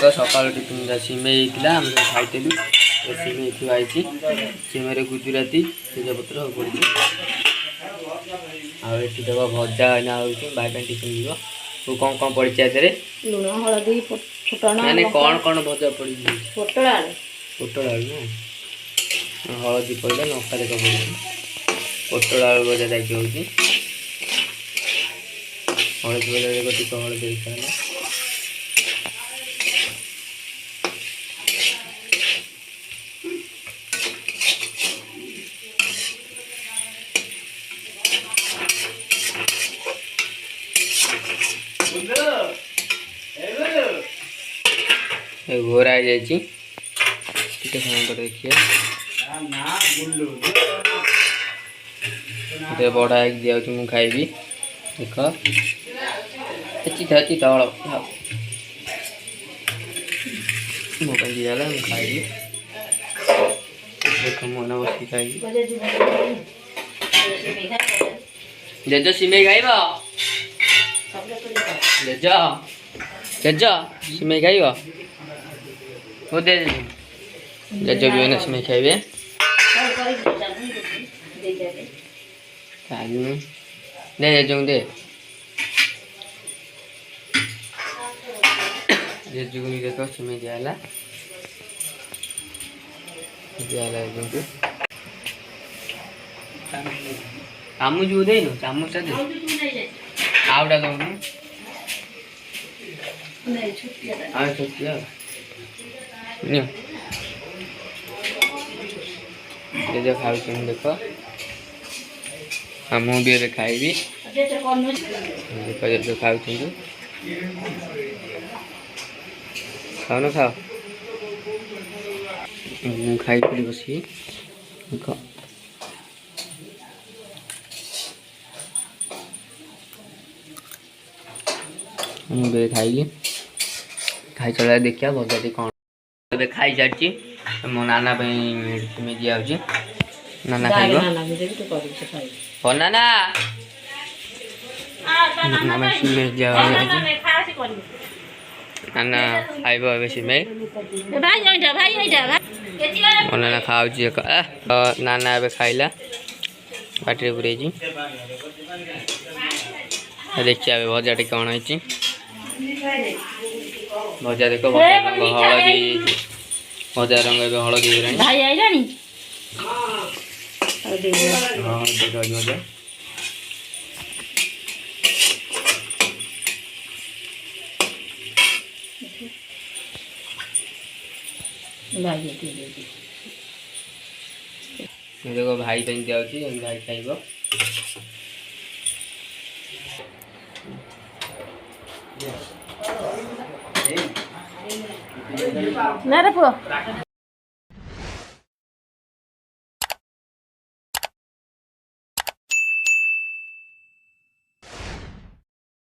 देखो सकाल टिफिन सिमेई होता आम खाइलु सिमेई थुआई सिमेई गुजराती तेजपत्र पड़ी आठी देव भजा भाई टिफिन जीव तू कौन कौन पड़ी लुण हलदी फुटण मैंने कौन कौन भजा पड़ी पोटल आलू पोटल आलू हलदी पड़ा लंका देख पड़ी पोटल आलू भजा देखिए हल्दी भजा देख टी हलदी देखा घोरा देखिए बड़ा एक दिया मुझे खाइबी देख अच्छी तल मो दिगला मुझे खाइबी देख मन बस खाइबी जेज सिमेई खाइब जेज जेज सिमेई खाइब वो दे जेज भी ना सिमेई खाइबे दे जेज दे जेज को देखो सिमेई दियाला जेज चामच जो दे नो चामच दे आवड़ा दो नहीं छुट्टिया जेज खाऊ देख मुझे खाइबी देख जेज खाऊ खाओ ना खाओ मुझे खाई पड़ी बस देख मुझे खाइली खाई चला देखिए भजा कौन खाई सारी मो नाना सिमेई दिया नाना खाइब नाना नाना सिमेई दिया नाना खाइब ए सिमेई मो नाना खाऊ नाना ए खाइला पाटे पूरे देखिए भजा टी कौन है भजा देख हलदी भजा रंग हलदी भजा देखो भाई दिया भाई खाइब ना रे पुआ